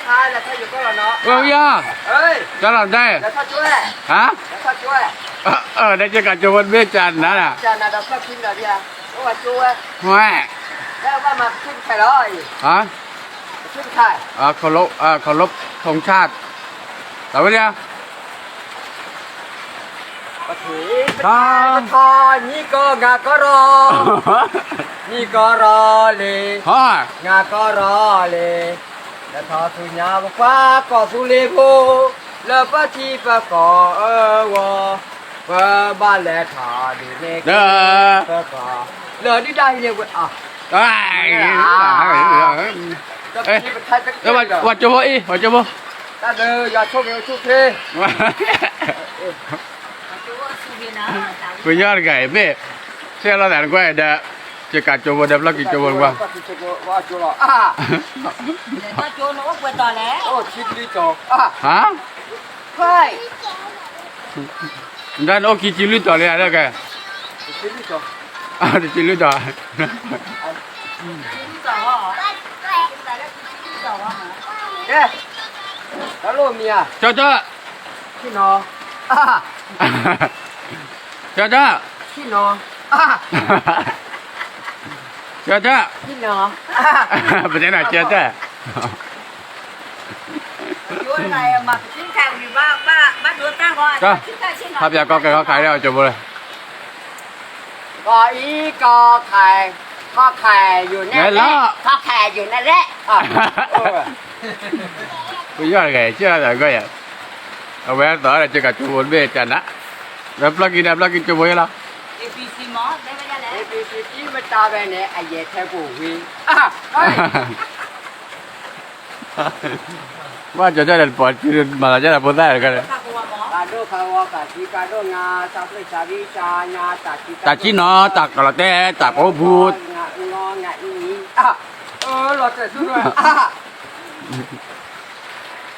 Hai là thay có là nó. Dạ. Ơi. Cho làm đây. Là sao chuối? Hả? Là sao chuối? Đây cho cả cho bên biết tràn đó nè. Tràn là đọc sao kim là đi à? Nó là chuối. Hoa. Đây ba mà kim khai rồi. Hả? Kim khai. เคารพธงชาติต่อไปเนี่ย Có thể thôi, nhí có ngà có rò. Nhí có rò lì. ฮ่อ Ngà có rò lì. Là thọ thu nhà bọc quá có thu lì vô. Lỡ bá chi bá có wò. Và ba lẹ thọ đi nè. เด้อ Bá có. Lỡ đi đây nè quên à. ไอ้เอ้ยแล้วว่าจะบ่อีว่าจะบ่ Ta đưa giờ số nhiều chút thế. กูยอดไก่เบ้เสียละแสนกว่าเด้อจะกัดจบเด้อแล้วกินจบกว่า Qua chỗ lọ. À. Có chỗ nó quên tòa lẽ. Ô chít đi chỗ. À. ฮะ Phải. ด้านโอกิจิลุต่อเลยแล้วแก Chít đi chỗ. จิลุต่อ Chín giờ hả? Tại đó chín giờ hả? Kê. Đó luôn mìa. เจ้าเจ้า Khi nó. À. เจ้าเจ้า Khi nó. À. เจ้าเจ้า Khi nó. À. เป็นยังไงเจ้าเจ้า Chỗ này mà chín khang thì ba đứa ta gọi. Có. Chín khang xin ถ้าอยากก็เขาขายแล้วจบเลย Có ý có khải. Có khải dù nè. Đấy đó. Có khải dù nè rẽ. À. Ừ. กูยอดไก่เชื่อแต่ก็อย่าเอาไว้ต่อเลยจะกัดจบเบ้จันนะแล้วปลักกินจบเลยแล้ว APC mó, đây bây giờ lẽ. Ê, bị tí mà ta về nè, ai dễ theo cổ huy. À, ơi. ว่าจะได้ปอดคือมาจะได้ปอดได้กันเลย Ta cũng mó. Cả đô khá hoa cả chí, cả đô ngà, sa phê sa vi sa, ngà ta chí. ตาจีนอตากระเตตากโอบูด Ngà ngò, ngà ý ý. À, lọt chạy xuống rồi. À.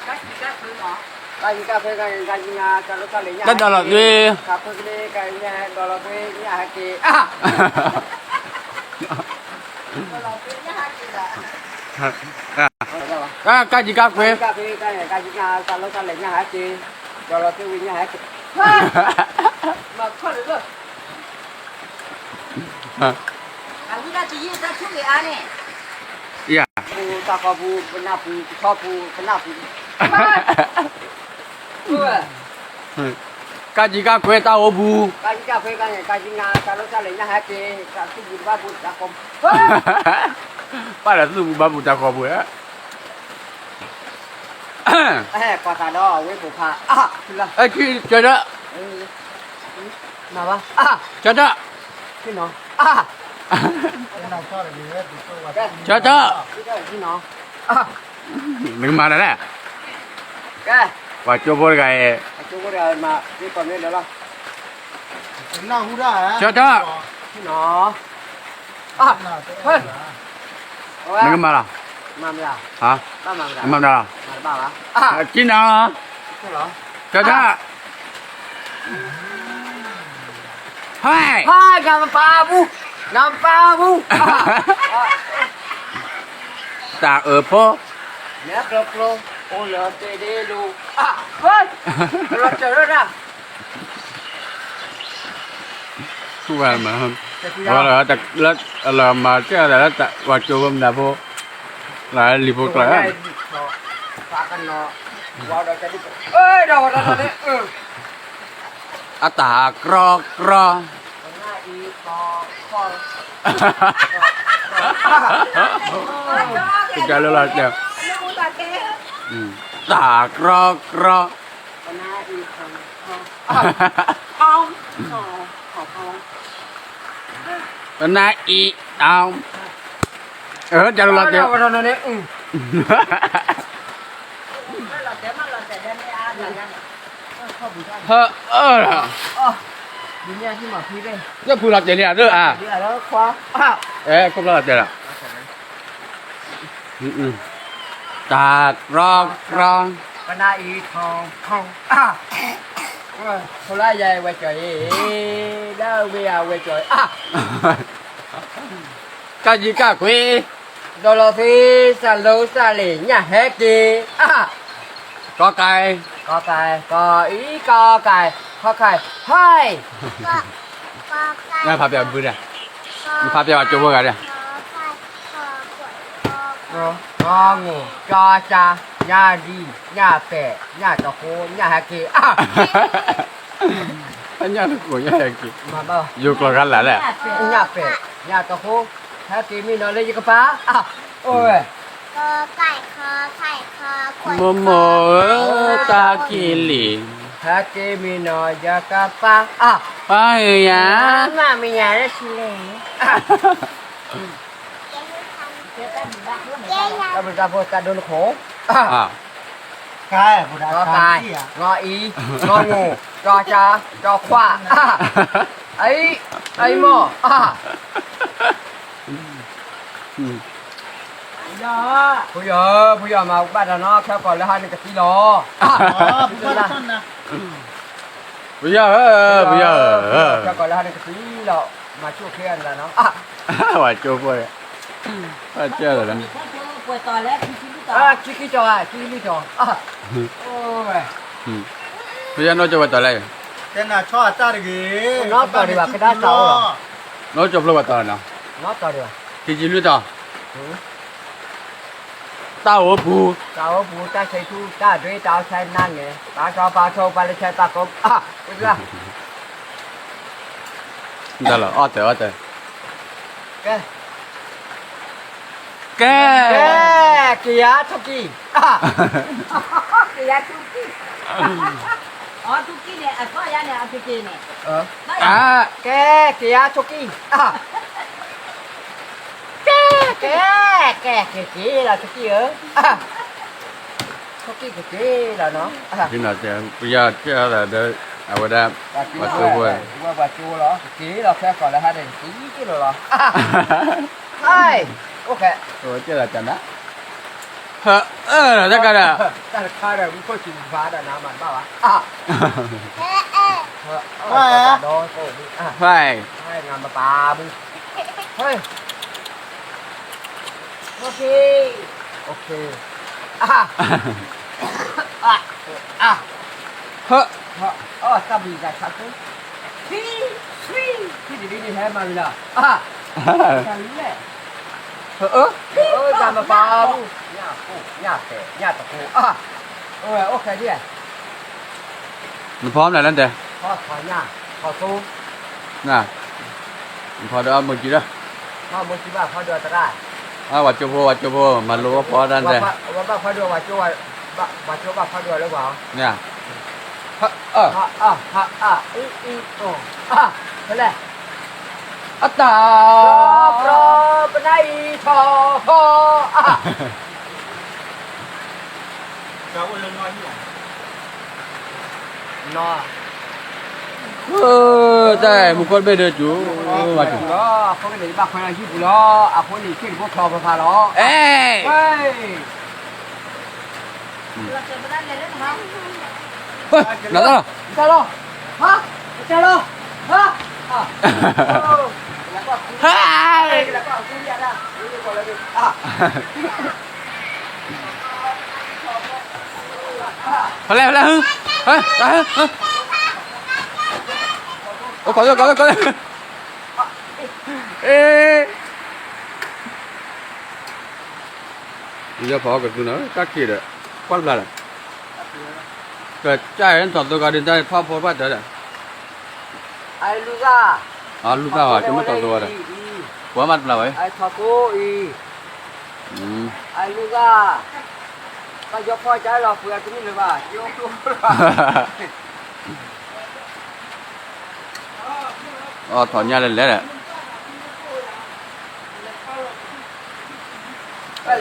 Các thứ mó. Cái gì cà phê, cái gì ngà, cả đô cả lấy nhà. นั่นตลอดเลย Cà phê cái cái nhà, đô lọt về nhà hạt kì. À. Đô lọt về nhà hạt kì là. กาจิกาเฟ่ Cà phê, cái gì ngà, cả đô cả lấy nhà hạt kì. Đô lọt về nhà hạt kì. Mà khó được rồi. À, chúng ta chỉ ta xuống cái án này. อย่า Pu ta có pu, bena pu, cho pu, bena pu. กาจิกาเฟ่ตาโอบู Cái gì cà phê, cái gì ngà, cả đô cả lấy nhà hạt kì. Cả cái gì ba pu, cả không. ป้าละสู้บาบูตาขอบุยอ่ะ Quả thà đó, với phụ phà. À, là. เอ้ยคือเจ้าเจ้า Nào ba. À, เจ้าเจ้า cái nó. À. เจ้าเจ้า Cái nó. À. หนึ่งมาแล้วแหละ Cái. ว่าจบไก่ Chú có đời mà, đi còn lên đó là. เจ้าเจ้า Cái nó. À, thôi. หนึ่งมาละ Màm là. ฮะ Ba màm là. มาละ Mà bảo là. À. กินเนาะ Cái đó. เจ้าเจ้าเฮ้ย Hai gam pa bu. Nam pa bu. À. ตาพ่อ Nè pro pro. Ô lờ tê đê lu. À, thôi. Lọt trời đó ra. ทุกวันมาว่าแล้วแต่แล้วเรามาเจ้าแต่ละว่าจบมันนะพ่อหลายรีบกลับ Phá căn nó. Vào đó chạy đi. Ê, đâu đó đấy. Ừ. อาตากรอกรอ Còn hai ý có kho. คุณจะรู้แล้วเจ้า Nó muốn bà kế. ตากรอกรอ Còn hai ý không kho. Không. Kho. Kho không. ตนาอีเอาจะรู้แล้วเจ้า Đâu đó đấy. Ừ. Nó là để mà là để đem đi ăn là ăn. เฮ้อ Ờ. Đi nha chứ mà phi đây. เนี่ยผู้รับเจเนี่ยเด้ออ่ะ Đi ở đó khóa. À. ครบแล้วเจ้าละตากรอกรอ Còn hai ý không không. À. Thôi lại về quay trời. Đâu bây giờ quay trời. À. กาจิกาคุย ดอลลาร์ซีสโลสาลีเนี่ยแฮกกี้ก็ไก่ กอไก่กออีกอไก่ขอไข่ให้ งั้นพาไปเอาบุญอ่ะพาไปเอาจูบกันเนี่ย งองูจอจาญาดีญาแปะญาตะโคญาแฮกกี้อันนี้ลูกกูยังไงกิน มาบ่ อยู่กลางกันแหละ ญาแปะญาตะโคแฮกกี้มีนอนเลยกะป้าโอ้ย กอไก่คอไข่คอขวด โมโมตากิลิง แฮกกี้มีนอนกะป้าไปยา มามีญาได้ชิเล เราเป็นการโพสต์การโดนโขง ใช่บุตร งอ ตา ตาย ที่อ่ะ งออีงองูจอจาจอขว้าไอ้หม้อ ยา ผู้ใหญ่มาบ้านเราเนาะแค่ก่อนแล้วให้หนึ่งกะทิรอ อ๋อผู้ว่าต้นนะ 不要不要แค่ก่อนแล้วให้หนึ่งกะทิรอมาช่วยเพื่อนแล้วเนาะ我就不会我这了 ปวดต่อแล้วพี่ชิ้นต่อ คิจอคิลิจอโอ้ย 不要那就我到来 เจ้าหน้าชอบจ้าดี nóต่อดีกว่าก็ได้เจ้าเหรอ 那就不我到了 nóต่อดีกว่า 几几绿的大鹅铺 เจ้าผู้เจ้าใช้ทูเจ้าด้วยเจ้าใช้นั่งไงปลาชอปลาโชปลาเลยใช้ตากบเป็นไง 得了二得แก 给 เกียร์ทุกี้ เสียทุกที่อ๋อทุกที่เนี่ยก็ยังเนี่ยทุกที่เนี่ย 啊 แกเกียร์ทุกี้แกlàทุกี้ทุกี้là nó 听到这不要这了的啊我的我就会 bà chua đó ký là xe còn là hai đền ký cái rồi đó hai ok 我这了真的这个的 ta là khai rồi cũng có chừng phá đã nào mà bảo đó cô phải hai ngàn mà bà bu thôi ok ok sao bị giải thoát đấy khi đi hết mà là mà bà bu nhà tao cô ôi ok đi มันพร้อมแล้วนั่นเด้ khó khỏi nhà khỏi tu น่ะพอเดี๋ยวเอามือจีละ khó muốn chỉ bảo khó đưa ta ra วัดจูโพมารู้ว่าพอนั่นเด้ ว่าkhó đưa vào chỗ vào khó đưaแล้วเปล่า เนี่ย thế này อัตตา pro bên đây thò เราเรื่องน้อยที่ไหน nó ได้บุคคลไม่เดือดจูวัดจู đó không cái này bác phải là gì bù lo à không thì chuyện của thò vào đó เอ้ย เราจะไม่ได้เลยนะ นั่นล่ะ sao lo hả sao lo hả là có cú ra đó còn là gìพอแล้วฮึเฮ้ยโอ้ขอโทษเอ๊ะนี่จะพอกับกูนะตักขี้เด้อควันบลาดเกิดใจเห็นตอนตัวกันได้พ่อพ่อว่าเด้อ ai lu ra อ๋อลูกสาวจะไม่ตอนตัวเด้อหัวมัดเราไว้ ai thò cô y ai lu ra ta cho coi trái lò phượt cái này bà vô luôn อ๋อถอนหญ้าเล่นแล้วแหละ Đây,